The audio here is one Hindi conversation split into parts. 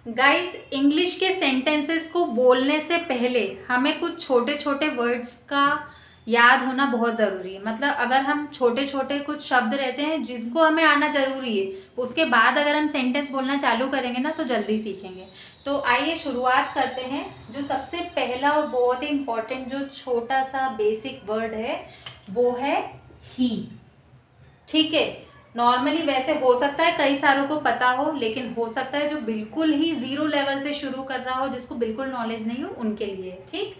गाइस, इंग्लिश के सेंटेंसेस को बोलने से पहले हमें कुछ छोटे छोटे वर्ड्स का याद होना बहुत ज़रूरी है। मतलब अगर हम छोटे छोटे कुछ शब्द रहते हैं जिनको हमें आना ज़रूरी है, उसके बाद अगर हम सेंटेंस बोलना चालू करेंगे ना तो जल्दी सीखेंगे। तो आइए शुरुआत करते हैं। जो सबसे पहला और बहुत ही इम्पोर्टेंट जो छोटा सा बेसिक वर्ड है वो है ही। ठीक है, नॉर्मली वैसे हो सकता है कई सारों को पता हो, लेकिन हो सकता है जो बिल्कुल ही जीरो लेवल से शुरू कर रहा हो, जिसको बिल्कुल नॉलेज नहीं हो, उनके लिए। ठीक,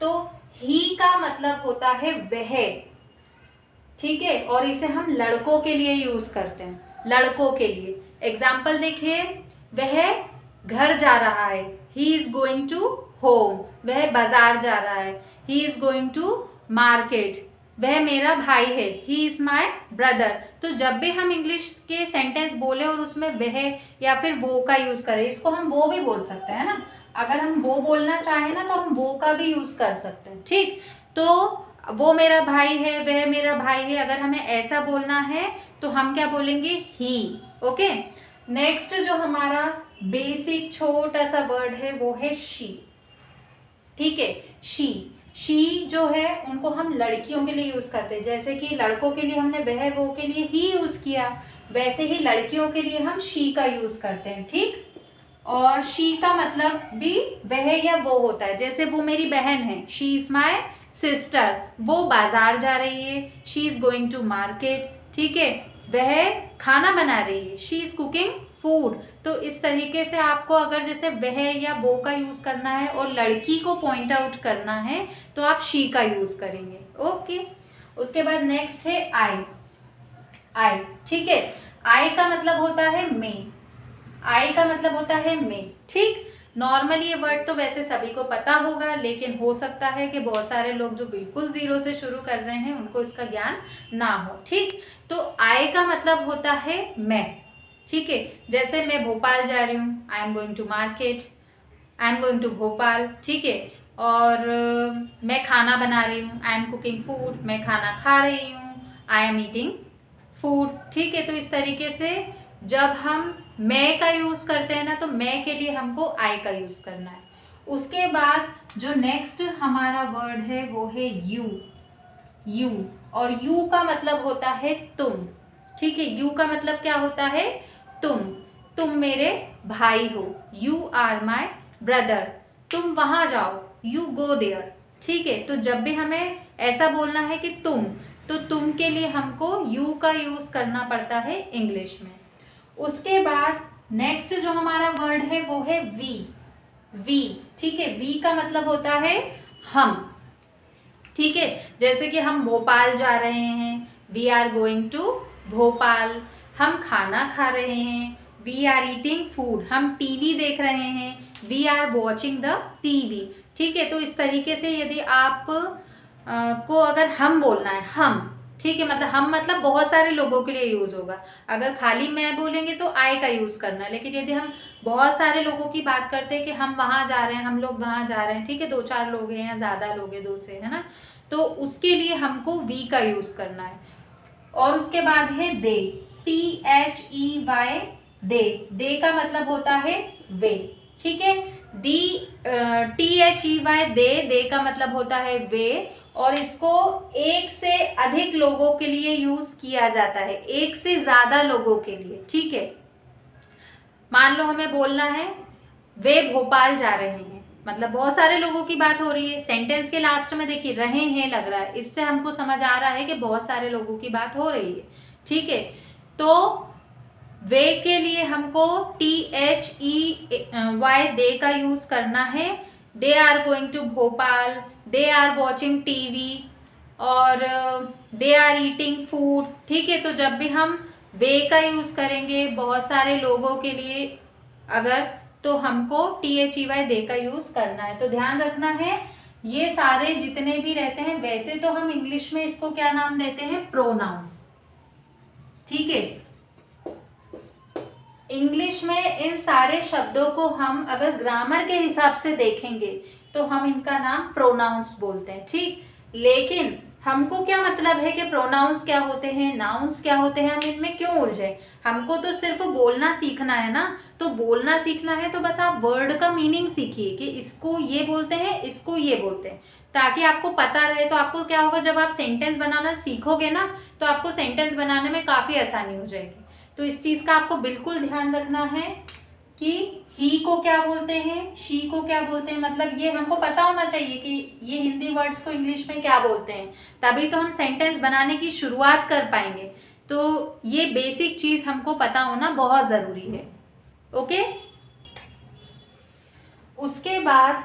तो ही का मतलब होता है वह। ठीक है, और इसे हम लड़कों के लिए यूज करते हैं, लड़कों के लिए। एग्जाम्पल देखिए, वह घर जा रहा है, he is going to home. वह बाजार जा रहा है, he is going to market. वह मेरा भाई है, ही इज माई ब्रदर। तो जब भी हम इंग्लिश के सेंटेंस बोले और उसमें वह या फिर वो का यूज करें, इसको हम वो भी बोल सकते हैं ना। अगर हम वो बोलना चाहें ना तो हम वो का भी यूज कर सकते हैं। ठीक, तो वो मेरा भाई है, वह मेरा भाई है, अगर हमें ऐसा बोलना है तो हम क्या बोलेंगे, ही। ओके, नेक्स्ट जो हमारा बेसिक छोटा सा वर्ड है वो है शी। ठीक है, शी जो है उनको हम लड़कियों के लिए यूज करते हैं। जैसे कि लड़कों के लिए हमने वह वो के लिए ही यूज किया, वैसे ही लड़कियों के लिए हम शी का यूज करते हैं। ठीक, और शी का मतलब भी वह या वो होता है। जैसे वो मेरी बहन है, शी इज माई सिस्टर, वो बाजार जा रही है, she is going to market. ठीक है, वह खाना बना रही है, शी इज कुकिंग फूड। तो इस तरीके से आपको अगर जैसे वह या वो का यूज करना है और लड़की को पॉइंट आउट करना है तो आप शी का यूज करेंगे। ओके, उसके बाद नेक्स्ट है आई। ठीक है, आई का मतलब होता है मे। आई का मतलब होता है मे। ठीक, नॉर्मली ये वर्ड तो वैसे सभी को पता होगा, लेकिन हो सकता है कि बहुत सारे लोग जो बिल्कुल जीरो से शुरू कर रहे हैं उनको इसका ज्ञान ना हो। ठीक, तो आई का मतलब होता है मैं। ठीक है, जैसे मैं भोपाल जा रही हूँ, I am going to market, I am going to Bhopal. ठीक है, और मैं खाना बना रही हूँ, आई एम कुकिंग फूड, मैं खाना खा रही हूँ, आई एम ईटिंग फूड। ठीक है, तो इस तरीके से जब हम मैं का यूज करते हैं ना तो मैं के लिए हमको आई का यूज करना है। उसके बाद जो नेक्स्ट हमारा वर्ड है वो है यू। और यू का मतलब होता है तुम। ठीक है, यू का मतलब क्या होता है, तुम मेरे भाई हो, यू आर माई ब्रदर। तुम वहां जाओ, यू गो देयर। ठीक है, तो जब भी हमें ऐसा बोलना है कि तुम, तो तुम के लिए हमको यू का यूज करना पड़ता है इंग्लिश में। उसके बाद नेक्स्ट जो हमारा वर्ड है वो है वी। ठीक है, वी का मतलब होता है हम। ठीक है, जैसे कि हम भोपाल जा रहे हैं, we are going to Bhopal. हम खाना खा रहे हैं, वी आर ईटिंग फूड। हम टीवी देख रहे हैं, we are watching the TV. ठीक है, तो इस तरीके से यदि आप को अगर हम बोलना है, हम, ठीक है, मतलब हम मतलब बहुत सारे लोगों के लिए यूज होगा। अगर खाली मैं बोलेंगे तो आई का यूज करना है, लेकिन यदि हम बहुत सारे लोगों की बात करते हैं कि हम वहां जा रहे हैं, हम लोग वहां जा रहे हैं, ठीक है, 2-4 लोग हैं या ज्यादा लोग हैं, 2 से, है ना, तो उसके लिए हमको वी का यूज करना है। और उसके बाद है दे, THEY, दे का मतलब होता है वे। ठीक है, THEY, दे का मतलब होता है वे। और इसको एक से अधिक लोगों के लिए यूज किया जाता है, एक से ज्यादा लोगों के लिए। ठीक है, मान लो हमें बोलना है वे भोपाल जा रहे हैं, मतलब बहुत सारे लोगों की बात हो रही है। सेंटेंस के लास्ट में देखिए रहे हैं लग रहा है, इससे हमको समझ आ रहा है कि बहुत सारे लोगों की बात हो रही है। ठीक है, तो वे के लिए हमको THEY, दे का यूज करना है। They are going to Bhopal, they are watching TV, और दे आर ईटिंग फूड। ठीक है, तो जब भी हम वे का यूज करेंगे बहुत सारे लोगों के लिए अगर, तो हमको THEY, दे का यूज करना है। तो ध्यान रखना है, ये सारे जितने भी रहते हैं, वैसे तो हम इंग्लिश में इसको क्या नाम देते हैं, प्रोनाउंस। ठीक है, इंग्लिश में इन सारे शब्दों को हम अगर ग्रामर के हिसाब से देखेंगे तो हम इनका नाम प्रोनाउंस बोलते हैं। ठीक, लेकिन हमको क्या मतलब है कि प्रोनाउंस क्या होते हैं, नाउन्स क्या होते हैं, हम इनमें क्यों उलझे? हमको तो सिर्फ बोलना सीखना है ना। तो बोलना सीखना है तो बस आप वर्ड का मीनिंग सीखिए कि इसको ये बोलते हैं, इसको ये बोलते हैं, ताकि आपको पता रहे। तो आपको क्या होगा, जब आप सेंटेंस बनाना सीखोगे ना तो आपको सेंटेंस बनाने में काफ़ी आसानी हो जाएगी। तो इस चीज़ का आपको बिल्कुल ध्यान रखना है कि ही को क्या बोलते हैं, शी को क्या बोलते हैं, मतलब ये हमको पता होना चाहिए कि ये हिंदी वर्ड्स को इंग्लिश में क्या बोलते हैं, तभी तो हम सेंटेंस बनाने की शुरुआत कर पाएंगे। तो ये बेसिक चीज़ हमको पता होना बहुत ज़रूरी है। ओके, उसके बाद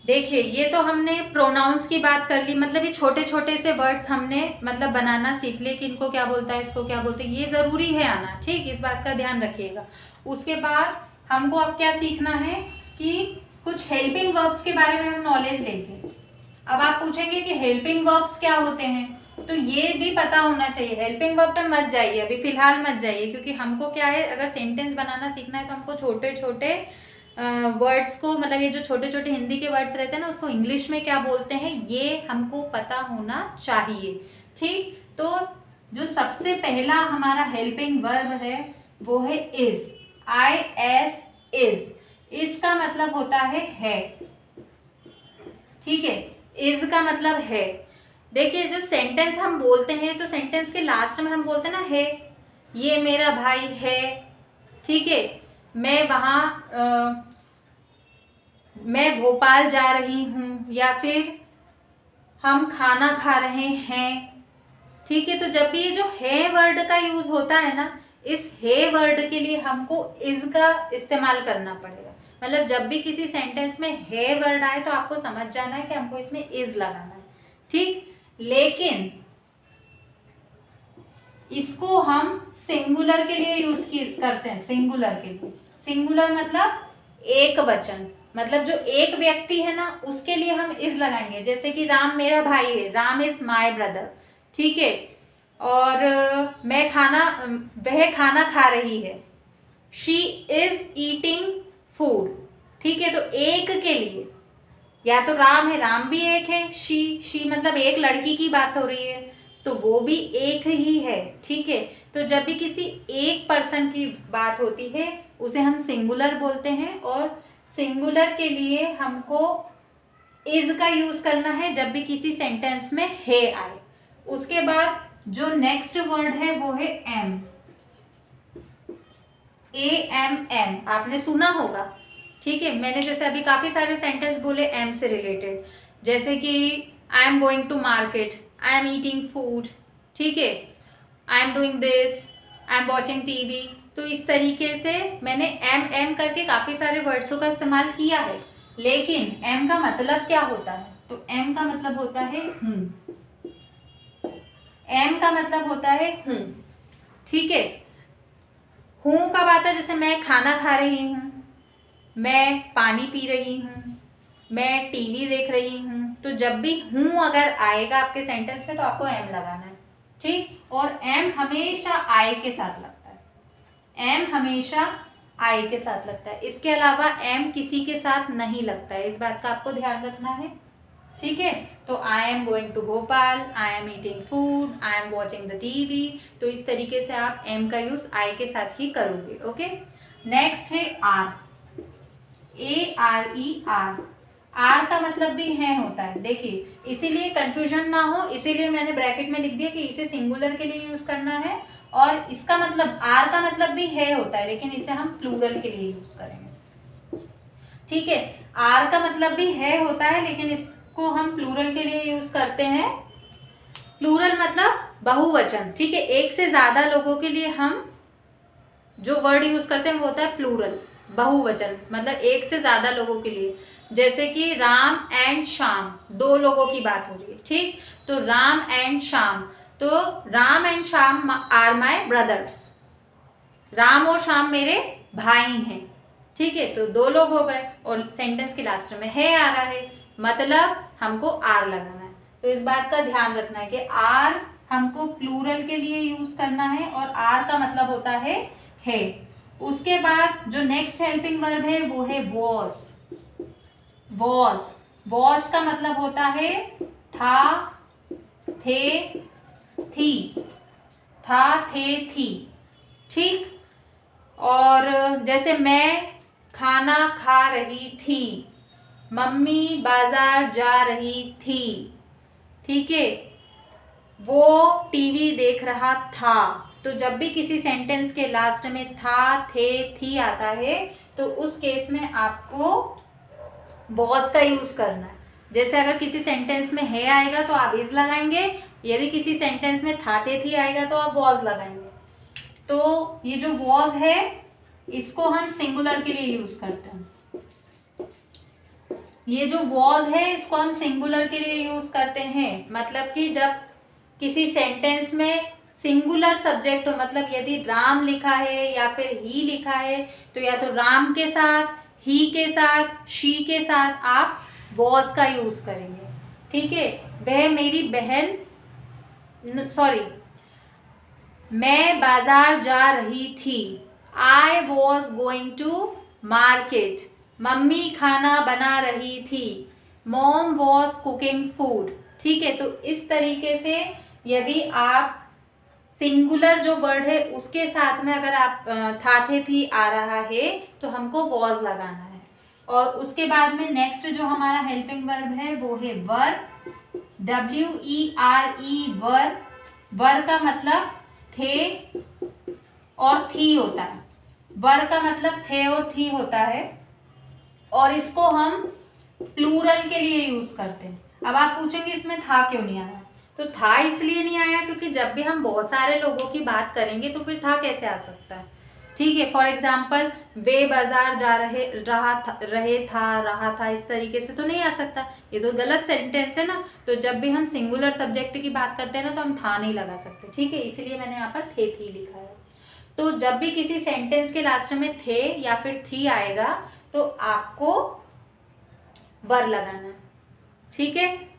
देखिए, ये तो हमने प्रोनाउंस की बात कर ली, मतलब ये छोटे छोटे से वर्ड्स हमने मतलब बनाना सीख लिए कि इनको क्या बोलता है, इसको क्या बोलते हैं, ये ज़रूरी है आना, ठीक, इस बात का ध्यान रखिएगा। उसके बाद हमको अब क्या सीखना है कि कुछ हेल्पिंग वर्ब्स के बारे में हम नॉलेज लेंगे। अब आप पूछेंगे कि हेल्पिंग वर्ब्स क्या होते हैं, तो ये भी पता होना चाहिए। हेल्पिंग वर्ब पे मत जाइए, अभी फिलहाल मत जाइए, क्योंकि हमको क्या है, अगर सेंटेंस बनाना सीखना है तो हमको छोटे छोटे वर्ड्स को, मतलब ये जो छोटे छोटे हिंदी के वर्ड्स रहते हैं ना, उसको इंग्लिश में क्या बोलते हैं ये हमको पता होना चाहिए, ठीक। तो जो सबसे पहला हमारा हेल्पिंग वर्ब है वो है इज, IS, इज। इसका मतलब होता है, ठीक है, इज का मतलब है। देखिए, जो सेंटेंस हम बोलते हैं तो सेंटेंस के लास्ट में हम बोलते हैं ना है, ये मेरा भाई है, ठीक है, मैं भोपाल जा रही हूँ, या फिर हम खाना खा रहे हैं, ठीक है। तो जब भी ये जो है वर्ड का यूज होता है ना, इस है वर्ड के लिए हमको इज का इस्तेमाल करना पड़ेगा। मतलब जब भी किसी सेंटेंस में है वर्ड आए तो आपको समझ जाना है कि हमको इसमें इज लगाना है, ठीक। लेकिन इसको हम सिंगुलर के लिए यूज करते हैं, सिंगुलर के लिए। सिंगुलर मतलब एक वचन, मतलब जो एक व्यक्ति है ना उसके लिए हम इज लगाएंगे। जैसे कि राम मेरा भाई है, राम इज माय ब्रदर, ठीक है। और वह खाना खा रही है, शी इज ईटिंग फूड, ठीक है। तो एक के लिए या तो राम है, राम भी एक है, शी मतलब एक लड़की की बात हो रही है तो वो भी एक ही है, ठीक है। तो जब भी किसी एक पर्सन की बात होती है उसे हम सिंगुलर बोलते हैं, और सिंगुलर के लिए हमको इज का यूज करना है जब भी किसी सेंटेंस में है आए। उसके बाद जो नेक्स्ट वर्ड है वो है एम, AMM, आपने सुना होगा, ठीक है। मैंने जैसे अभी काफी सारे सेंटेंस बोले एम से रिलेटेड, जैसे कि I am going to market, I am eating food, ठीक है, I am doing this, I am watching TV। तो इस तरीके से मैंने एम करके काफी सारे वर्ड्सों का इस्तेमाल किया है। लेकिन एम का मतलब क्या होता है, तो एम का मतलब होता है हूँ, एम का मतलब होता है हूँ, ठीक है। हूँ कब आता है, जैसे मैं खाना खा रही हूँ, मैं पानी पी रही हूँ, मैं TV देख रही हूँ। तो जब भी हूँ अगर आएगा आपके सेंटेंस में तो आपको एम लगाना है, ठीक। और एम हमेशा आई के साथ लगता है, एम हमेशा आई के साथ लगता है। इसके अलावा एम किसी के साथ नहीं लगता है, इस बात का आपको ध्यान रखना है, ठीक है। तो I am going to Bhopal, I am eating food, I am watching the TV। तो इस तरीके से आप एम का यूज आई के साथ ही करोगे, ओके। नेक्स्ट है आर, ARER। आर का मतलब भी है होता है, देखिए, इसीलिए कंफ्यूजन ना हो इसीलिए मैंने ब्रैकेट में लिख दिया कि इसे सिंगुलर के लिए यूज करना है, और इसका मतलब आर का मतलब भी है होता है, लेकिन इसे हम प्लूरल के लिए यूज करेंगे, ठीक है। आर का मतलब भी है होता है लेकिन इसको हम प्लूरल के लिए यूज करते हैं। प्लूरल मतलब बहुवचन, ठीक है। एक से ज्यादा लोगों के लिए हम जो वर्ड यूज करते हैं वो होता है प्लूरल, बहुवचन, मतलब एक से ज्यादा लोगों के लिए। जैसे कि राम एंड श्याम, दो लोगों की बात हो रही है, ठीक। तो राम एंड श्याम, तो Ram and Shyam are my brothers, Ram और श्याम मेरे भाई हैं, ठीक है। तो दो लोग हो गए और सेंटेंस के लास्ट में है आ रहा है, मतलब हमको आर लगाना है। तो इस बात का ध्यान रखना है कि आर हमको प्लूरल के लिए यूज करना है, और आर का मतलब होता है। उसके बाद जो नेक्स्ट हेल्पिंग वर्ब है वो है वॉज, वॉज का मतलब होता है था, थे, थी, था, थे, थी। ठीक। और जैसे मैं खाना खा रही थी, मम्मी बाजार जा रही थी। ठीक है। वो टीवी देख रहा था। तो जब भी किसी सेंटेंस के लास्ट में था, थे, थी आता है तो उस केस में आपको वॉज का यूज करना है। जैसे अगर किसी सेंटेंस में है आएगा तो आप इज लगाएंगे, यदि किसी सेंटेंस में था, थे, थी आएगा तो आप वॉज लगाएंगे। तो ये जो वॉज है इसको हम सिंगुलर के लिए यूज करते हैं। ये जो वॉज है इसको हम सिंगुलर के लिए यूज करते हैं। मतलब कि जब किसी सेंटेंस में सिंगुलर सब्जेक्ट हो, मतलब यदि राम लिखा है या फिर ही लिखा है तो या तो राम के साथ, ही के साथ, शी के साथ आप वॉज का यूज करेंगे। ठीक है। वह मेरी बहन, मैं बाजार जा रही थी। I was going to market. मम्मी खाना बना रही थी। Mom was cooking food. ठीक है। तो इस तरीके से यदि आप सिंगुलर जो वर्ड है उसके साथ में अगर आप था, थे, थी आ रहा है तो हमको वॉज लगाना है। और उसके बाद में नेक्स्ट जो हमारा हेल्पिंग वर्ब है वो है वर। WERE वर। वर का मतलब थे और थी होता है। वर का मतलब थे और थी होता है और इसको हम प्लूरल के लिए यूज करते हैं। अब आप पूछेंगे इसमें था क्यों नहीं आया? तो था इसलिए नहीं आया क्योंकि जब भी हम बहुत सारे लोगों की बात करेंगे तो फिर था कैसे आ सकता है? ठीक है। फॉर एग्जाम्पल वे बाजार जा रहा था इस तरीके से तो नहीं आ सकता, ये तो गलत सेंटेंस है ना। तो जब भी हम सिंगुलर सब्जेक्ट की बात करते हैं ना तो हम था नहीं लगा सकते। ठीक है। इसलिए मैंने यहाँ पर थे, थी लिखा है। तो जब भी किसी सेंटेंस के लास्ट में थे या फिर थी आएगा तो आपको वर लगाना है। ठीक है।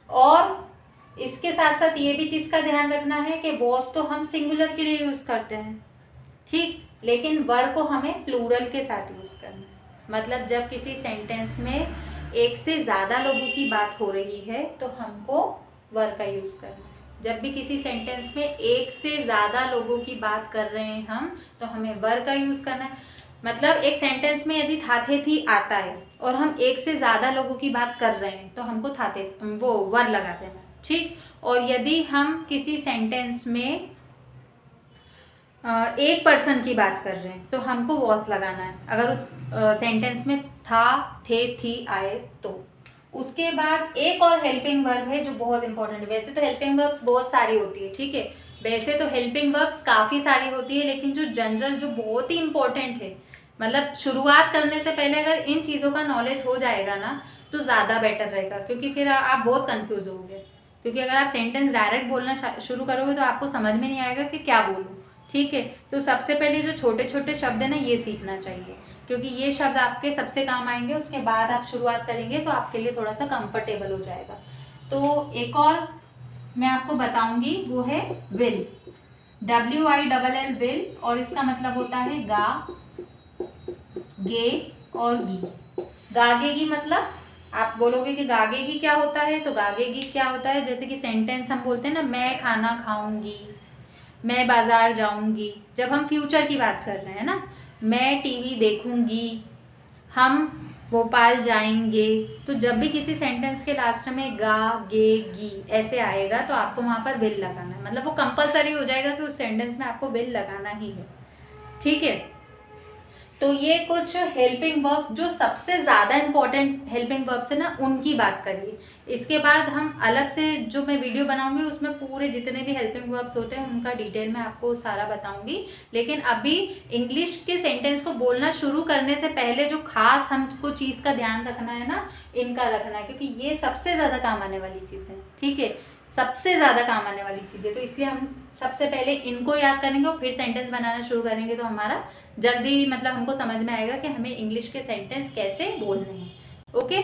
और इसके साथ साथ ये भी चीज का ध्यान रखना है कि वॉज तो हम सिंगुलर के लिए यूज करते हैं, ठीक, लेकिन वर को हमें प्लूरल के साथ यूज करना है। मतलब जब किसी सेंटेंस में एक से ज्यादा लोगों की बात हो रही है तो हमको वर का यूज करना है। जब भी किसी सेंटेंस में एक से ज्यादा लोगों की बात कर रहे हैं हम तो हमें वर का यूज करना है। मतलब एक सेंटेंस में यदि था, थे, थी आता है और हम एक से ज्यादा लोगों की बात कर रहे हैं तो हमको था, थे, वो वर लगा देना। ठीक। और यदि हम किसी सेंटेंस में एक पर्सन की बात कर रहे हैं तो हमको वॉज लगाना है अगर उस सेंटेंस में था, थे, थी आए तो। उसके बाद एक और हेल्पिंग वर्ब है जो बहुत इंपॉर्टेंट है। वैसे तो हेल्पिंग वर्ब्स बहुत सारी होती है, ठीक है, वैसे तो हेल्पिंग वर्ब्स काफ़ी सारी होती है, लेकिन जो जनरल जो बहुत ही इंपॉर्टेंट है, मतलब शुरुआत करने से पहले अगर इन चीज़ों का नॉलेज हो जाएगा ना तो ज़्यादा बेटर रहेगा, क्योंकि फिर आप बहुत कंफ्यूज होंगे। क्योंकि अगर आप सेंटेंस डायरेक्ट बोलना शुरू करोगे तो आपको समझ में नहीं आएगा कि क्या बोलूँ। ठीक है। तो सबसे पहले जो छोटे छोटे शब्द है ना ये सीखना चाहिए, क्योंकि ये शब्द आपके सबसे काम आएंगे। उसके बाद आप शुरुआत करेंगे तो आपके लिए थोड़ा सा कंफर्टेबल हो जाएगा। तो एक और मैं आपको बताऊंगी वो है विल। WILL विल, और इसका मतलब होता है गा, गे और गी। गागेगी मतलब आप बोलोगे कि गागेगी क्या होता है, तो गागेगी क्या होता है, जैसे कि सेंटेंस हम बोलते हैं ना, मैं खाना खाऊंगी, मैं बाजार जाऊंगी। जब हम फ्यूचर की बात कर रहे हैं ना, मैं टीवी देखूंगी, हम भोपाल जाएंगे। तो जब भी किसी सेंटेंस के लास्ट में गा, गे, गी ऐसे आएगा तो आपको वहाँ पर विल लगाना है। मतलब वो कंपलसरी हो जाएगा कि उस सेंटेंस में आपको विल लगाना ही है। ठीक है। तो ये कुछ हेल्पिंग वर्ब्स जो सबसे ज़्यादा इंपॉर्टेंट हेल्पिंग वर्ब्स है ना उनकी बात करिए। इसके बाद हम अलग से जो मैं वीडियो बनाऊंगी उसमें पूरे जितने भी हेल्पिंग वर्ब्स होते हैं उनका डिटेल में आपको सारा बताऊंगी। लेकिन अभी इंग्लिश के सेंटेंस को बोलना शुरू करने से पहले जो खास हमको चीज़ का ध्यान रखना है ना, इनका रखना है, क्योंकि ये सबसे ज़्यादा काम आने वाली चीज़ है। ठीक है, सबसे ज़्यादा काम आने वाली चीज़ है। तो इसलिए हम सबसे पहले इनको याद करेंगे और फिर सेंटेंस बनाना शुरू करेंगे तो हमारा जल्दी मतलब हमको समझ में आएगा कि हमें इंग्लिश के सेंटेंस कैसे बोलने हैं। ओके।